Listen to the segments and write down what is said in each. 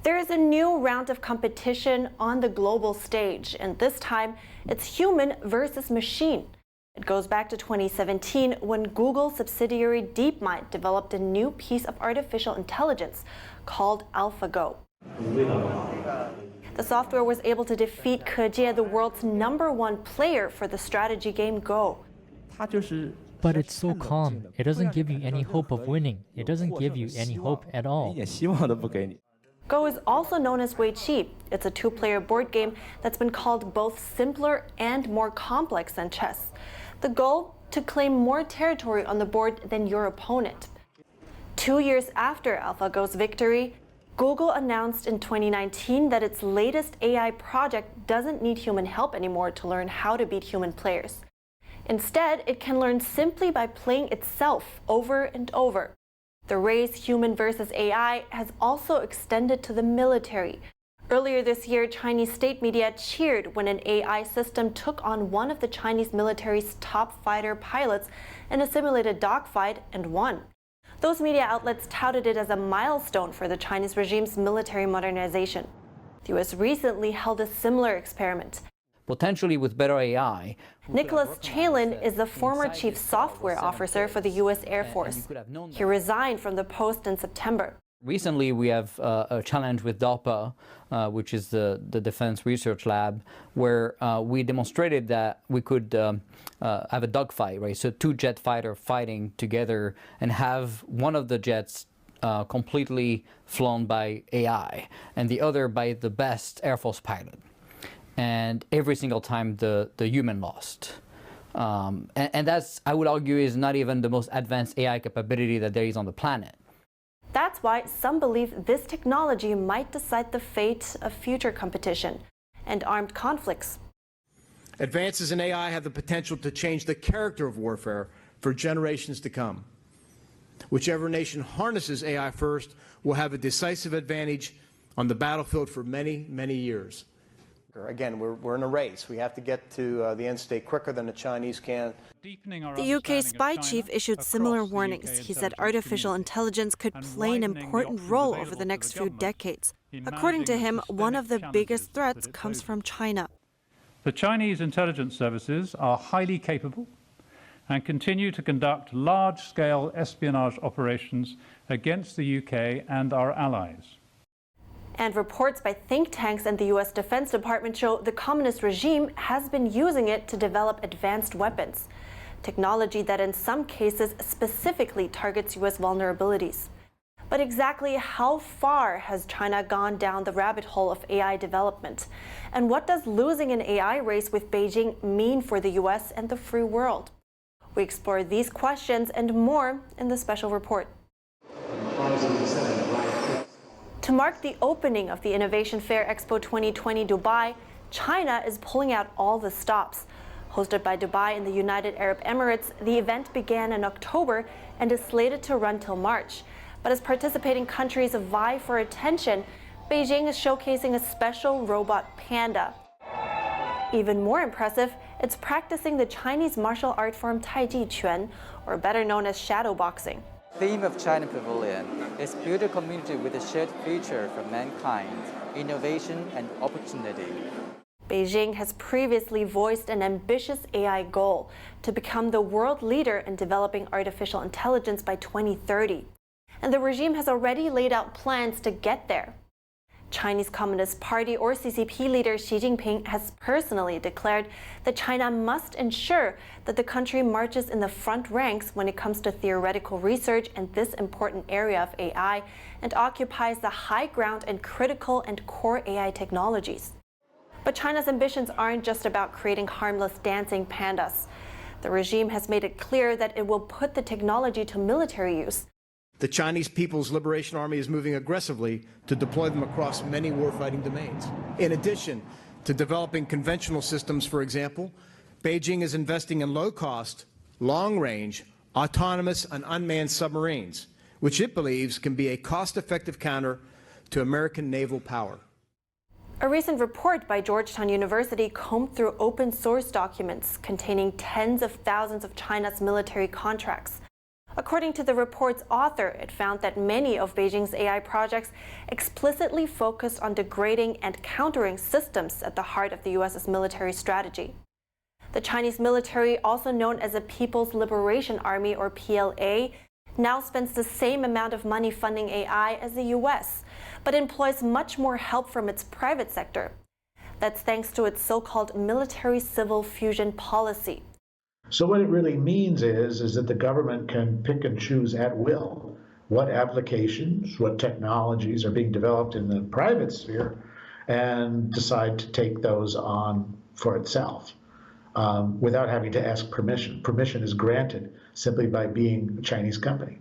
There is a new round of competition on the global stage, and this time it's human versus machine. It goes back to 2017 when Google subsidiary DeepMind developed a new piece of artificial intelligence called AlphaGo. The software was able to defeat Ke, the world's #1 player for the strategy game Go. But it's so calm. It doesn't give you any hope of winning. It doesn't give you any hope at all. Go is also known as Weiqi. It's a 2-player board game that's been called both simpler and more complex than chess. The goal? To claim more territory on the board than your opponent. 2 years after AlphaGo's victory, Google announced in 2019 that its latest AI project doesn't need human help anymore to learn how to beat human players. Instead, it can learn simply by playing itself over and over. The race human versus AI has also extended to the military. Earlier this year, Chinese state media cheered when an AI system took on one of the Chinese military's top fighter pilots in a simulated dogfight and won. Those media outlets touted it as a milestone for the Chinese regime's military modernization. The US recently held a similar experiment. Potentially with better AI. Nicolas Chaillan is the former chief software officer for the US Air Force. He resigned from the post in September. Recently, we have a challenge with DARPA, which is the Defense Research Lab, where we demonstrated that we could have a dogfight, right? So 2 jet fighters fighting together and have one of the jets completely flown by AI and the other by the best Air Force pilot. And every single time the human lost. And that's, I would argue, is not even the most advanced AI capability that there is on the planet. That's why some believe this technology might decide the fate of future competition and armed conflicts. Advances in AI have the potential to change the character of warfare for generations to come. Whichever nation harnesses AI first will have a decisive advantage on the battlefield for many, many years. Again, we're in a race. We have to get to the end state quicker than the Chinese can. The UK spy chief issued similar warnings. He said artificial intelligence could play an important role over the next few decades. According to him, one of the biggest threats comes from China. The Chinese intelligence services are highly capable and continue to conduct large-scale espionage operations against the UK and our allies. And reports by think tanks and the US Defense Department show the communist regime has been using it to develop advanced weapons, technology that in some cases specifically targets US vulnerabilities. But exactly how far has China gone down the rabbit hole of AI development? And what does losing an AI race with Beijing mean for the US and the free world? We explore these questions and more in the special report. To mark the opening of the Innovation Fair Expo 2020 Dubai, China is pulling out all the stops. Hosted by Dubai and the United Arab Emirates, the event began in October and is slated to run till March. But as participating countries vie for attention, Beijing is showcasing a special robot panda. Even more impressive, it's practicing the Chinese martial art form Taiji Quan, or better known as shadow boxing. The theme of China Pavilion is build a community with a shared future for mankind, innovation and opportunity. Beijing has previously voiced an ambitious AI goal to become the world leader in developing artificial intelligence by 2030. And the regime has already laid out plans to get there. Chinese Communist Party or CCP leader Xi Jinping has personally declared that China must ensure that the country marches in the front ranks when it comes to theoretical research in this important area of AI and occupies the high ground in critical and core AI technologies. But China's ambitions aren't just about creating harmless dancing pandas. The regime has made it clear that it will put the technology to military use. The Chinese People's Liberation Army is moving aggressively to deploy them across many warfighting domains. In addition to developing conventional systems, for example, Beijing is investing in low-cost, long-range, autonomous and unmanned submarines, which it believes can be a cost-effective counter to American naval power. A recent report by Georgetown University combed through open source documents containing tens of thousands of China's military contracts. According to the report's author, it found that many of Beijing's AI projects explicitly focused on degrading and countering systems at the heart of the U.S.'s military strategy. The Chinese military, also known as the People's Liberation Army or PLA, now spends the same amount of money funding AI as the U.S., but employs much more help from its private sector. That's thanks to its so-called military-civil fusion policy. So what it really means is that the government can pick and choose at will what applications, what technologies are being developed in the private sphere, and decide to take those on for itself without having to ask permission. Permission is granted simply by being a Chinese company.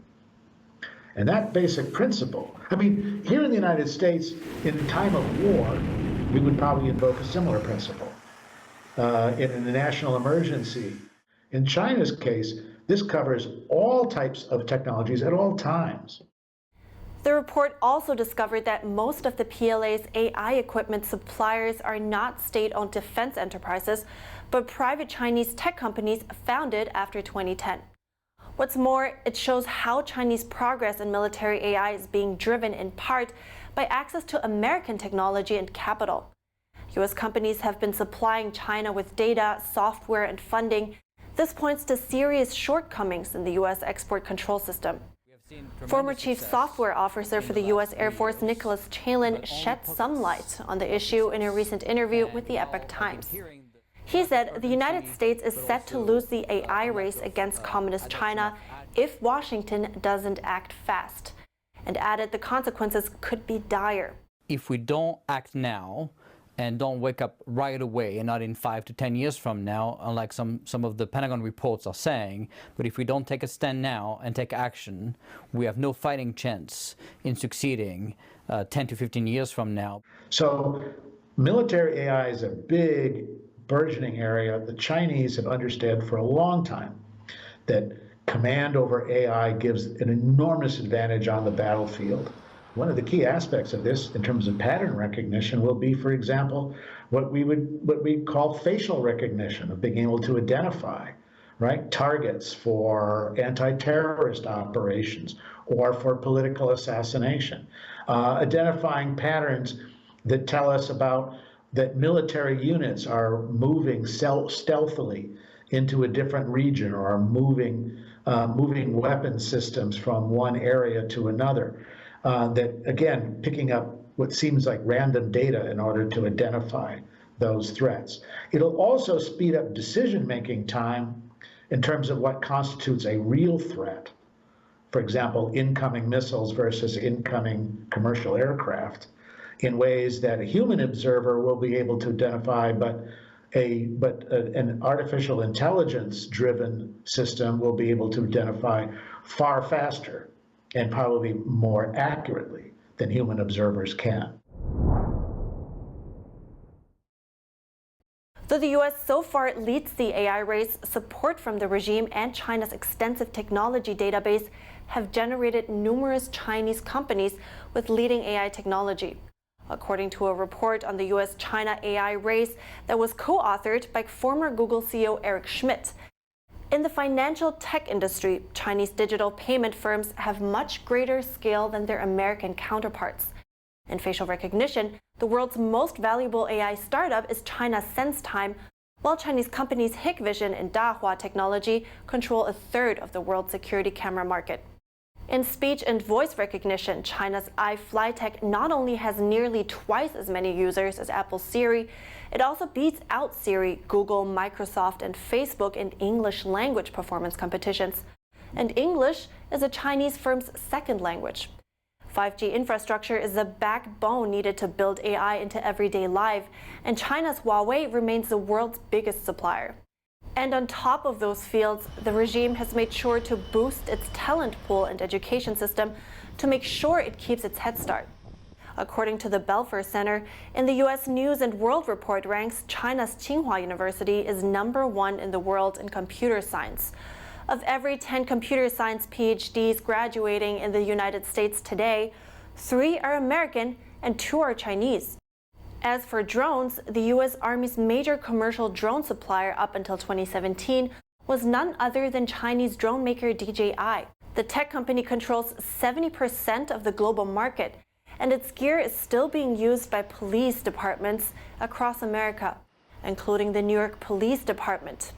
And that basic principle, I mean, here in the United States, in a time of war, we would probably invoke a similar principle. In a national emergency, in China's case, this covers all types of technologies at all times. The report also discovered that most of the PLA's AI equipment suppliers are not state-owned defense enterprises, but private Chinese tech companies founded after 2010. What's more, it shows how Chinese progress in military AI is being driven in part by access to American technology and capital. U.S. companies have been supplying China with data, software, and funding. This points to serious shortcomings in the U.S. export control system. Former Chief Software Officer for the U.S. Air Force Nicolas Chaillan shed some light on the issue in a recent interview with the Epoch Times. He said the United States is set to lose the AI race against Communist China if Washington doesn't act fast, and added the consequences could be dire. If we don't act now, and don't wake up right away, and not in 5 to 10 years from now, unlike some of the Pentagon reports are saying, but if we don't take a stand now and take action, we have no fighting chance in succeeding 10 to 15 years from now. So military AI is a big, burgeoning area. The Chinese have understood for a long time that command over AI gives an enormous advantage on the battlefield. One of the key aspects of this in terms of pattern recognition will be, for example, what we call facial recognition, of being able to identify, right, targets for anti-terrorist operations or for political assassination, identifying patterns that tell us about that military units are moving stealthily into a different region, or are moving weapon systems from one area to another. That, again, picking up what seems like random data in order to identify those threats. It'll also speed up decision-making time in terms of what constitutes a real threat. For example, incoming missiles versus incoming commercial aircraft, in ways that a human observer will be able to identify, but an artificial intelligence-driven system will be able to identify far faster and probably more accurately than human observers can. Though the U.S. so far leads the AI race, support from the regime and China's extensive technology database have generated numerous Chinese companies with leading AI technology. According to a report on the U.S.-China AI race that was co-authored by former Google CEO Eric Schmidt, in the financial tech industry, Chinese digital payment firms have much greater scale than their American counterparts. In facial recognition, the world's most valuable AI startup is China's SenseTime, while Chinese companies Hikvision and Dahua Technology control a third of the world's security camera market. In speech and voice recognition, China's iFlyTech not only has nearly twice as many users as Apple's Siri, it also beats out Siri, Google, Microsoft, and Facebook in English language performance competitions. And English is a Chinese firm's second language. 5G infrastructure is the backbone needed to build AI into everyday life, and China's Huawei remains the world's biggest supplier. And on top of those fields, the regime has made sure to boost its talent pool and education system to make sure it keeps its head start. According to the Belfer Center, in the U.S. News and World Report ranks China's Tsinghua University is #1 in the world in computer science. Of every 10 computer science PhDs graduating in the United States today, 3 are American and 2 are Chinese. As for drones, the U.S. Army's major commercial drone supplier up until 2017 was none other than Chinese drone maker DJI. The tech company controls 70% of the global market, and its gear is still being used by police departments across America, including the New York Police Department.